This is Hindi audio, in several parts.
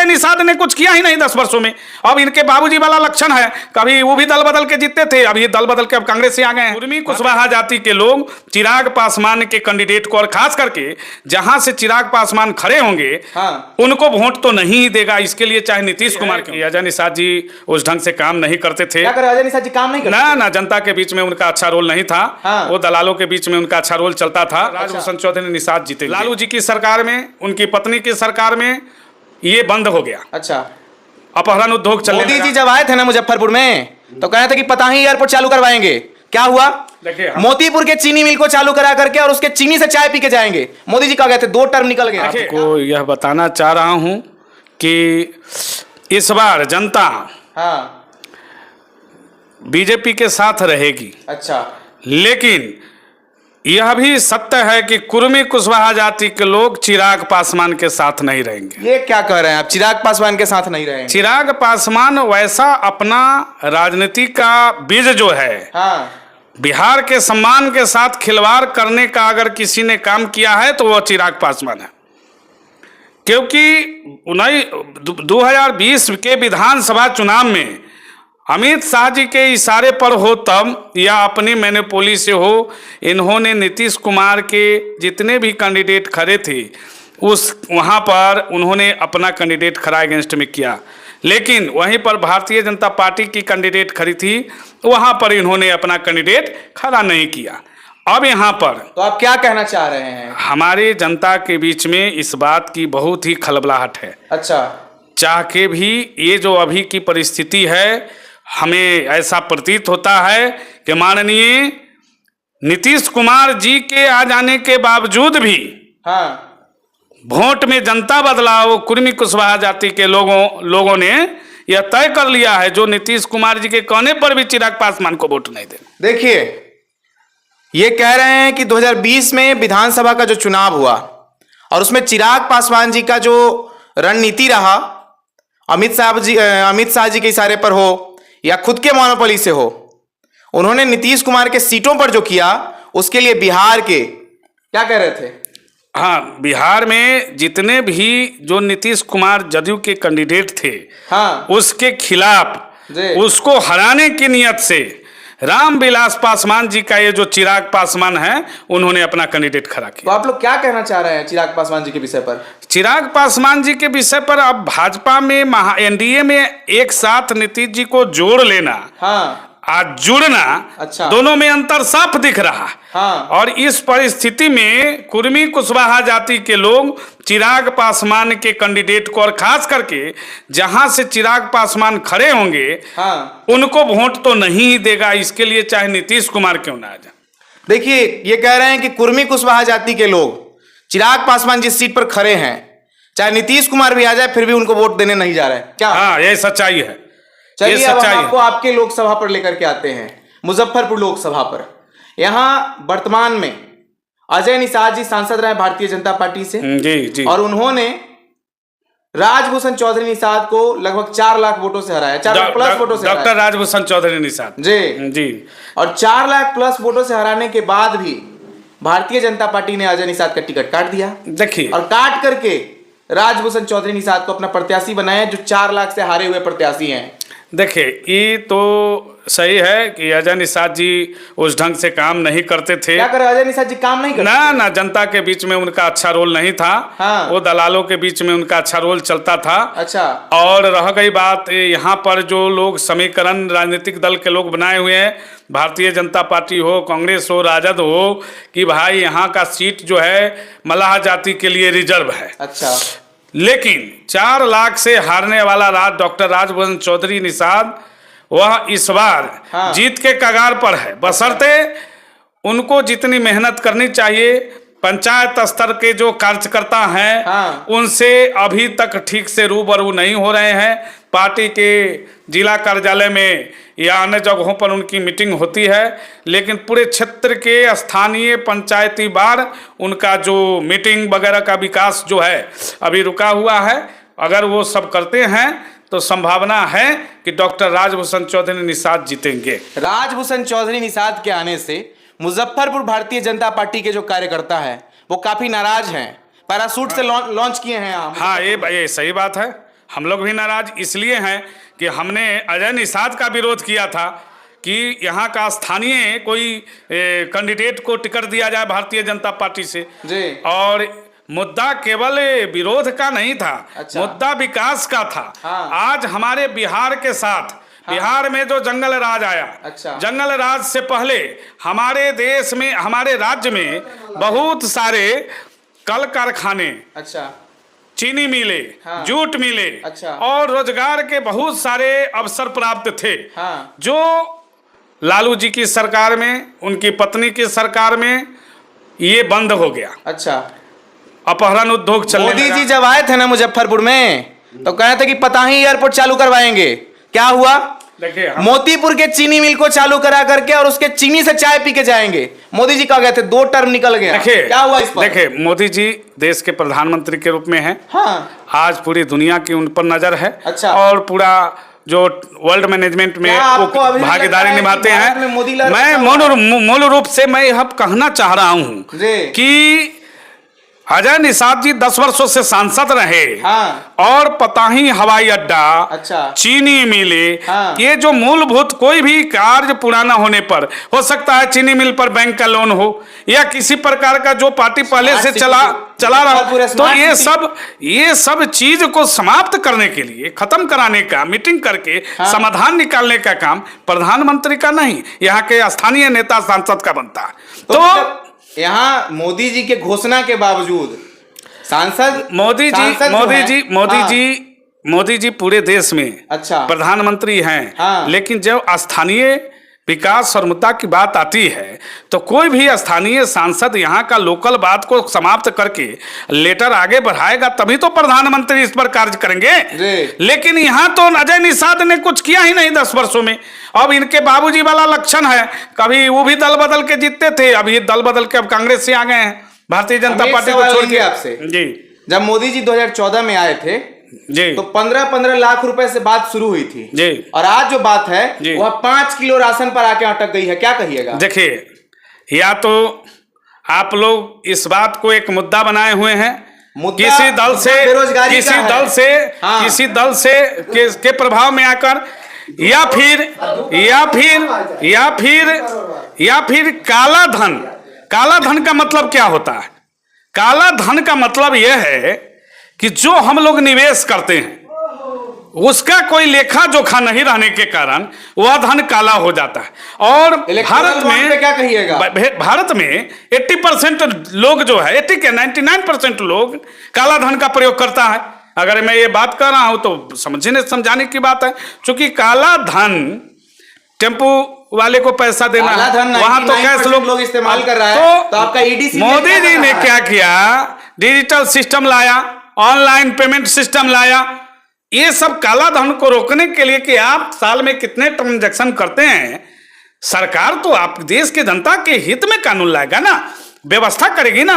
निषाद ने कुछ किया ही नहीं 10 वर्षों में। अब इनके बाबूजी वाला लक्षण है, कभी वो भी दल बदल के जीतते थे, अब ये दल बदल के अब कांग्रेस से आ गए हैं। कुर्मी कुशवाहा जाति के लोग चिराग पासवान के कैंडिडेट को, और खास करके जहां से चिराग पासवान खड़े होंगे उनको वोट तो नहीं देगा। इसके लिए चाहे नीतीश कुमार के, अजय निषाद जी उस ढंग से काम नहीं करते थे। क्या करे अजय निषाद जी, काम नहीं करते? ना जनता के बीच में उनका अच्छा रोल नहीं था। वो दलालों के बीच में उनका अच्छा रोल चलता था। राजभूषण चौधरी निषाद जीते। लालू जी की सरकार में, उनकी पत्नी की सरकार में ये बंद हो गया। अच्छा, अपहरण उद्योग चलने लगा। मोदी जी जब आए थे ना मुजफ्फरपुर में तो कहा था कि पताही एयरपोर्ट चालू करवाएंगे। क्या हुआ? देखिए, मोतीपुर के चीनी मिल को चालू करा करके और उसके चीनी से चाय पी के जाएंगे। मोदी जी कहा गए थे, 2 टर्म निकल गए। आपको यह बताना चाह रहा हूं कि इस बार जनता बीजेपी के साथ रहेगी। अच्छा, लेकिन यह भी सत्य है कि कुर्मी कुशवाहा जाति के लोग चिराग पासवान के साथ नहीं रहेंगे। ये क्या कह रहे हैं आप? चिराग पासवान के साथ नहीं रहेंगे? चिराग पासवान वैसा अपना राजनीति का बीज जो है, बिहार के सम्मान के साथ खिलवाड़ करने का अगर किसी ने काम किया है तो वह चिराग पासवान है। क्योंकि 2020 के विधानसभा चुनाव में अमित शाह जी के इशारे पर हो तब या अपनी मैनिपुलेशन से हो, इन्होंने नीतीश कुमार के जितने भी कैंडिडेट खड़े थे वहाँ पर उन्होंने अपना कैंडिडेट खड़ा अगेंस्ट में किया। लेकिन वहीं पर भारतीय जनता पार्टी की कैंडिडेट खड़ी थी, वहाँ पर इन्होंने अपना कैंडिडेट खड़ा नहीं किया। अब यहाँ पर तो आप क्या कहना चाह रहे हैं? हमारे जनता के बीच में इस बात की बहुत ही खलबलाहट है। अच्छा, चाह के भी ये जो अभी की परिस्थिति है, हमें ऐसा प्रतीत होता है कि माननीय नीतीश कुमार जी के आ जाने के बावजूद भी वोट में जनता बदलाव कुर्मी कुशवाहा जाति के लोगों ने यह तय कर लिया है, जो नीतीश कुमार जी के कहने पर भी चिराग पासवान को वोट नहीं दें। देखिए, ये कह रहे हैं कि 2020 में विधानसभा का जो चुनाव हुआ और उसमें चिराग पासवान जी का जो रणनीति रहा, अमित शाह जी के इशारे पर हो या खुद के मोनोपोली से हो, उन्होंने नीतीश कुमार के सीटों पर जो किया उसके लिए बिहार के क्या कह रहे थे? हाँ, बिहार में जितने भी जो नीतीश कुमार जदयू के कैंडिडेट थे, उसके खिलाफ उसको हराने की नियत से रामविलास पासवान जी का ये जो चिराग पासवान है, उन्होंने अपना कैंडिडेट खड़ा किया। तो आप लोग क्या कहना चाह रहे हैं चिराग पासवान जी के विषय पर? चिराग पासवान जी के विषय पर अब भाजपा में एनडीए में एक साथ नीतीश जी को जोड़ लेना आज जुड़ना, अच्छा, दोनों में अंतर साफ दिख रहा। और इस परिस्थिति में कुर्मी कुशवाहा जाति के लोग चिराग पासवान के कैंडिडेट को, और खास करके जहां से चिराग पासवान खड़े होंगे उनको वोट तो नहीं देगा। इसके लिए चाहे नीतीश कुमार क्यों ना आ जाए। देखिए, ये कह रहे हैं कि कुर्मी कुशवाहा जाति के लोग चिराग पासवान जिस सीट पर खड़े हैं, चाहे नीतीश कुमार भी आ जाए फिर भी उनको वोट देने नहीं जा रहे। क्या? हाँ, ये सच्चाई है। चलिए, अब हम आपको आपके लोकसभा पर लेकर के आते हैं, मुजफ्फरपुर लोकसभा पर। यहाँ वर्तमान में अजय निषाद जी सांसद रहे भारतीय जनता पार्टी से। जी। और उन्होंने राजभूषण चौधरी निषाद को लगभग 4 लाख वोटों से हराया, 4 लाख प्लस वोटों से। डॉक्टर राजभूषण चौधरी निषाद जी। और 4 लाख प्लस वोटों से हराने के बाद भी भारतीय जनता पार्टी ने अजय निषाद का टिकट काट दिया। देखिए, और काट करके राजभूषण चौधरी निषाद को अपना प्रत्याशी बनाया, जो 4 लाख से हारे हुए प्रत्याशी हैं। देखिए, ये तो सही है कि अजय निषाद जी उस ढंग से काम नहीं करते थे। क्या करे अजय निषाद जी, काम नहीं करते? ना जनता के बीच में उनका अच्छा रोल नहीं था। वो दलालों के बीच में उनका अच्छा रोल चलता था। अच्छा, और रह गई बात यहाँ पर जो लोग समीकरण राजनीतिक दल के लोग बनाए हुए हैं, भारतीय जनता पार्टी हो, कांग्रेस हो, राजद हो, कि भाई यहाँ का सीट जो है मलाह जाति के लिए रिजर्व है। अच्छा, लेकिन 4 लाख से हारने वाला डॉक्टर राजभूषण चौधरी निषाद वह इस बार जीत के कगार पर है, बशर्ते उनको जितनी मेहनत करनी चाहिए। पंचायत स्तर के जो कार्यकर्ता हैं उनसे अभी तक ठीक से रूबरू नहीं हो रहे हैं। पार्टी के जिला कार्यालय में या अन्य जगहों पर उनकी मीटिंग होती है, लेकिन पूरे क्षेत्र के स्थानीय पंचायती बार उनका जो मीटिंग वगैरह का विकास जो है अभी रुका हुआ है। अगर वो सब करते हैं तो संभावना है कि डॉक्टर राजभूषण चौधरी निषाद जीतेंगे। राजभूषण चौधरी निषाद के आने से मुजफ्फरपुर भारतीय जनता पार्टी के जो कार्यकर्ता हैं वो काफी नाराज हैं, पैराशूट से लॉन्च किए हैं। हाँ, ये सही बात है। हम लोग भी नाराज इसलिए हैं कि हमने अजय निषाद का विरोध किया था कि यहाँ का स्थानीय कोई कैंडिडेट को टिकट दिया जाए भारतीय जनता पार्टी से जी। और मुद्दा केवल विरोध का नहीं था। अच्छा। मुद्दा विकास का था। हाँ। आज हमारे बिहार के साथ बिहार में जो जंगल राज आया, अच्छा। जंगल राज से पहले हमारे देश में, हमारे राज्य में बहुत सारे कल कारखाने, अच्छा, चीनी मिले, हाँ। जूट मिले, अच्छा। और रोजगार के बहुत सारे अवसर प्राप्त थे, हाँ। जो लालू जी की सरकार में, उनकी पत्नी की सरकार में ये बंद हो गया। अच्छा, अपहरण उद्योग चलने मोदी लगा। जी जब आए थे ना मुजफ्फरपुर में तो कहे थे कि पताही एयरपोर्ट चालू करवाएंगे। क्या हुआ? देखिए, मोतीपुर के चीनी मिल को चालू करा करके और उसके चीनी से चाय पी के जाएंगे। मोदी जी कह गए थे, 2 टर्म निकल गया। देखिए क्या हुआ इस पर? देखिए, मोदी जी देश के प्रधानमंत्री के रूप में हैं। हाँ। आज पूरी दुनिया की उन पर नजर है। अच्छा। और पूरा जो वर्ल्ड मैनेजमेंट में क्या आपको अभी लगता भागीदारी है कि निभाते भारत में हैं। मोदी लहर मैं अच्छा मूल रूप से मैं यह कहना चाह रहा हूं जी। कि अजय निषाद जी 10 वर्षों से सांसद रहे। हाँ। और पताही हवाई अड्डा, अच्छा। चीनी मिले, हाँ। ये जो मूलभूत कोई भी कार्य पूरा न होने पर, हो सकता है चीनी मिल पर बैंक का लोन हो या किसी प्रकार का जो पार्टी पहले से चला रहा हो, तो ये सब चीज को समाप्त करने के लिए, खत्म कराने का, मीटिंग करके समाधान निकालने का काम प्रधानमंत्री का नहीं, यहाँ के स्थानीय नेता सांसद का बनता है। तो यहाँ मोदी जी के घोषणा के बावजूद सांसद मोदी जी पूरे देश में अच्छा प्रधानमंत्री हैं। हाँ। लेकिन जब स्थानीय विकास और मुद्दा की बात आती है तो कोई भी स्थानीय सांसद यहाँ का लोकल बात को समाप्त करके लेटर आगे बढ़ाएगा, तभी तो प्रधानमंत्री इस पर कार्य करेंगे। लेकिन यहाँ तो अजय निषाद ने कुछ किया ही नहीं 10 वर्षों में। अब इनके बाबूजी वाला लक्षण है, कभी वो भी दल बदल के जीतते थे, अभी दल बदल के अब कांग्रेस से आ गए हैं, भारतीय जनता पार्टी को छोड़ के। आपसे जी, जब मोदी जी 2014 में आए थे जी, तो 15-15 लाख रुपए से बात शुरू हुई थी जी, और आज जो बात है वह 5 किलो राशन पर आके अटक गई है। क्या कहिएगा? देखिए, या तो आप लोग इस बात को एक मुद्दा बनाए हुए हैं, किसी दल से के प्रभाव में आकर, या फिर काला धन का मतलब क्या होता है? काला धन का मतलब यह है कि जो हम लोग निवेश करते हैं उसका कोई लेखा जोखा नहीं रहने के कारण वह धन काला हो जाता है। और भारत में क्या कहिएगा? भारत में 80% लोग जो है, 80 के 99% लोग काला धन का प्रयोग करता है। अगर मैं ये बात कर रहा हूं तो समझाने की बात है, क्योंकि काला धन टेम्पू वाले को पैसा देना है, वहां तो कैश लोग इस्तेमाल कर रहा है। तो आपका ईडी मोदी जी ने क्या किया? डिजिटल सिस्टम लाया, ऑनलाइन पेमेंट सिस्टम लाया। ये सब काला धन को रोकने के लिए कि आप साल में कितने ट्रांजैक्शन करते हैं, सरकार तो आप देश के जनता के हित में कानून लाएगा ना, व्यवस्था करेगी ना।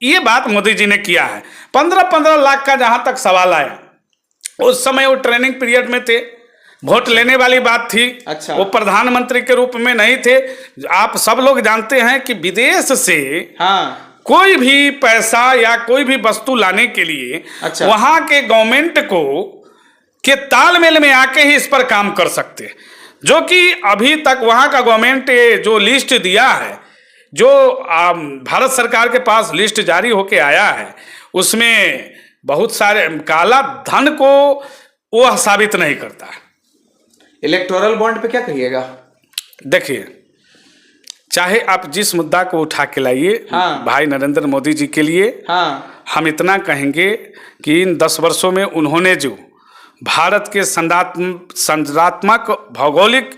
ये बात मोदी जी ने किया है। 15-15 लाख का जहां तक सवाल आया, उस समय वो ट्रेनिंग पीरियड में थे, वोट लेने वाली बात थी। अच्छा। वो प्रधानमंत्री के रूप में नहीं थे। आप सब लोग जानते हैं कि विदेश से कोई भी पैसा या कोई भी वस्तु लाने के लिए अच्छा। वहां के गवर्नमेंट को के तालमेल में आके ही इस पर काम कर सकते हैं, जो कि अभी तक वहां का गवर्नमेंट जो लिस्ट दिया है, जो भारत सरकार के पास लिस्ट जारी होके आया है, उसमें बहुत सारे काला धन को वह साबित नहीं करता है। इलेक्टोरल बॉन्ड पे क्या कहिएगा? देखिए, चाहे आप जिस मुद्दा को उठा के लाइए, भाई नरेंद्र मोदी जी के लिए हम इतना कहेंगे कि इन 10 वर्षों में उन्होंने जो भारत के संरचनात्मक, भौगोलिक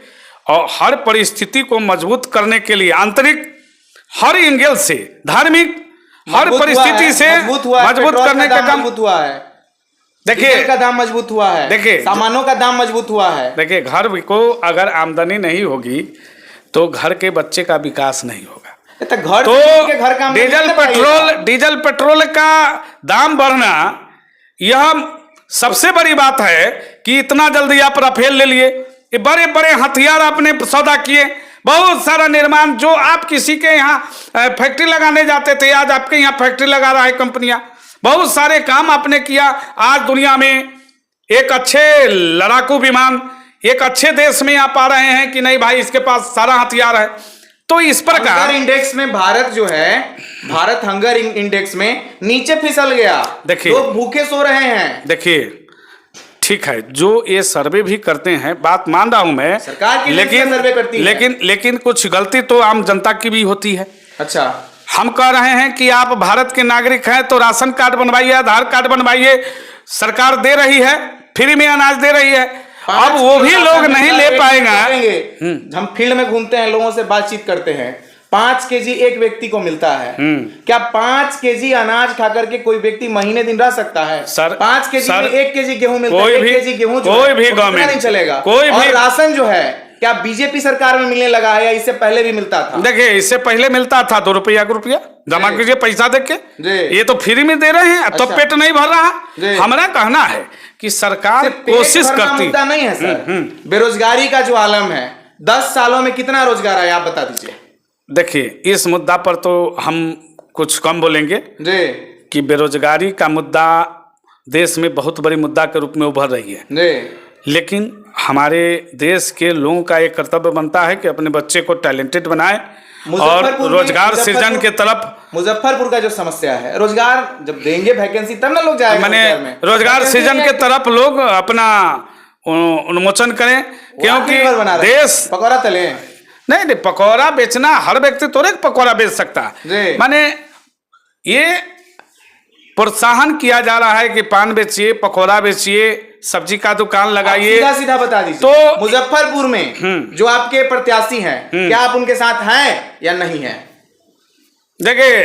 और हर परिस्थिति को मजबूत करने के लिए, आंतरिक हर एंगल से, धार्मिक हर परिस्थिति से मजबूत करने का काम हुआ है। देखिए, का दाम मजबूत हुआ है, देखिए सामानों का दाम मजबूत हुआ है। देखिए, घर को अगर आमदनी नहीं होगी तो घर के बच्चे का विकास नहीं होगा। तो डीजल पेट्रोल का दाम बढ़ना, यह सबसे बड़ी बात है कि इतना जल्दी आप राफेल ले लिए, ये बड़े बड़े हथियार आपने सौदा किए, बहुत सारा निर्माण, जो आप किसी के यहाँ फैक्ट्री लगाने जाते थे, आज आपके यहाँ फैक्ट्री लगा रहा है कंपनियां, बहुत सारे काम आपने किया। आज दुनिया में एक अच्छे लड़ाकू विमान, एक अच्छे देश में आप पा रहे हैं कि नहीं भाई इसके पास सारा हथियार है। तो इस प्रकार हंगर इंडेक्स में भारत जो है, भारत हंगर इंडेक्स में नीचे फिसल गया। देखिए, लोग भूखे सो रहे हैं। देखिए ठीक है, जो ये सर्वे भी करते हैं, बात मान रहा हूं मैं, सरकार की लेकिन सर्वे करती है। लेकिन कुछ गलती तो आम जनता की भी होती है। अच्छा, हम कह रहे हैं कि आप भारत के नागरिक हैं तो राशन कार्ड बनवाइए, आधार कार्ड बनवाइए, सरकार दे रही है, फ्री में अनाज दे रही है। अब वो भी लोग नहीं ले पाएंगे। हम फील्ड में घूमते हैं, लोगों से बातचीत करते हैं, 5 केजी एक व्यक्ति को मिलता है। क्या 5 केजी अनाज खा करके कोई व्यक्ति महीने दिन रह सकता है? सर, 5 केजी में 1 केजी गेहूं मिलता है, 1 केजी गेहूं कोई भी गवर्नमेंट नहीं चलेगा। कोई और भी राशन जो है, क्या बीजेपी सरकार में मिलने लगा है या इससे पहले भी मिलता था? देखिए, इससे पहले मिलता था 2 रुपया का रुपया, जमा कीजिए पैसा देके, ये तो फ्री में दे रहे हैं। अब तो पेट नहीं भर रहा। हमारा कहना है कि सरकार कोशिश करती मुद्दा नहीं है सर, बेरोजगारी का जो आलम है, 10 सालों में कितना रोजगार है आप बता दीजिए। देखिए, इस मुद्दा पर तो हम कुछ कम बोलेंगे जी, कि बेरोजगारी का मुद्दा देश में बहुत बड़ी मुद्दा के रूप में उभर रही है जी। लेकिन हमारे देश के लोगों का एक कर्तव्य बनता है कि अपने बच्चे को टैलेंटेड बनाए और रोजगार सृजन के तरफ। मुजफ्फरपुर का जो समस्या है, रोजगार जब देंगे वैकेंसी तब ना लोग जाएंगे। मैंने रोजगार सृजन के तरफ लोग अपना उन्मोचन करें, क्योंकि देश पकौड़ा तले नहीं, पकौड़ा बेचना हर व्यक्ति तो एक पकौड़ा बेच सकता है। माने ये प्रोत्साहन किया जा रहा है कि पान बेचिए, पकौड़ा बेचिए, सब्जी का दुकान लगाइए। सीधा सीधा बता दीजिए, तो मुजफ्फरपुर में जो आपके प्रत्याशी हैं, क्या आप उनके साथ हैं या नहीं हैं? देखिए,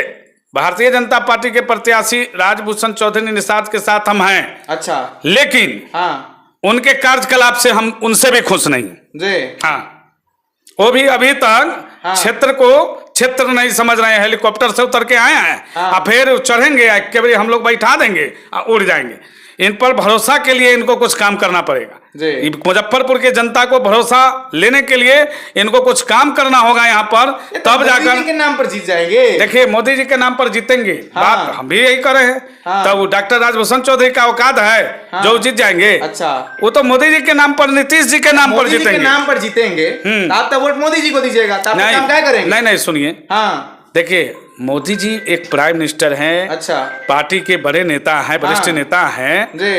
भारतीय जनता पार्टी के प्रत्याशी राजभूषण चौधरी निषाद के साथ हम हैं। अच्छा, लेकिन उनके कार्यकलाप से हम उनसे भी खुश नहीं जी। हाँ, वो भी अभी तक क्षेत्र को क्षेत्र नहीं समझ रहे हैं। हेलीकॉप्टर से उतर के आए हैं और फिर चढ़ेंगे, एकेबारे हम लोग बैठा देंगे और उड़ जाएंगे। इन पर भरोसा के लिए इनको कुछ काम करना पड़ेगा। मुजफ्फरपुर के जनता को भरोसा लेने के लिए इनको कुछ काम करना होगा यहाँ पर, तब जाकर मोदी जी के नाम पर जीत जाएंगे। देखिए, मोदी जी के नाम पर जीतेंगे, बात हम भी यही कर रहे हैं। तब डॉक्टर राजभूषण चौधरी का औकात है जो जीत जाएंगे। अच्छा, वो तो मोदी जी के नाम पर, नीतीश जी के नाम पर जीतेंगे। नाम पर जीतेंगे, आप तो वोट मोदी जी को दीजिएगा, तो काम क्या करेंगे? नहीं, सुनिए, देखिए, मोदी जी एक प्राइम मिनिस्टर हैं। अच्छा, पार्टी के बड़े नेता हैं, वरिष्ठ नेता हैं जी।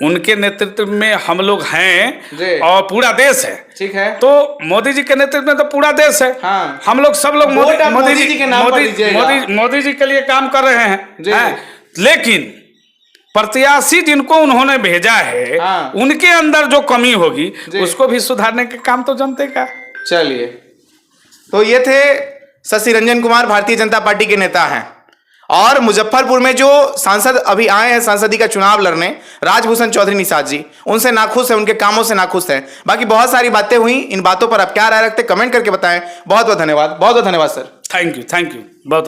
उनके नेतृत्व में हम लोग हैं जी। और पूरा देश है, ठीक है। तो मोदी जी के नेतृत्व में तो पूरा देश है। हम लोग सब लोग मोदी जी के नाम पर मोदी जी के लिए काम कर रहे हैं। लेकिन प्रत्याशी जिनको उन्होंने भेजा है, उनके अंदर जो कमी होगी उसको भी सुधारने के काम तो जनते का। चलिए, तो ये थे शशि रंजन कुमार, भारतीय जनता पार्टी के नेता हैं। और मुजफ्फरपुर में जो सांसद अभी आए हैं संसदीय का चुनाव लड़ने, राजभूषण चौधरी निषाद जी, उनसे नाखुश है, उनके कामों से नाखुश है। बाकी बहुत सारी बातें हुई, इन बातों पर आप क्या राय रखते कमेंट करके बताएं। बहुत बहुत धन्यवाद, बहुत बहुत धन्यवाद सर। थैंक यू बहुत।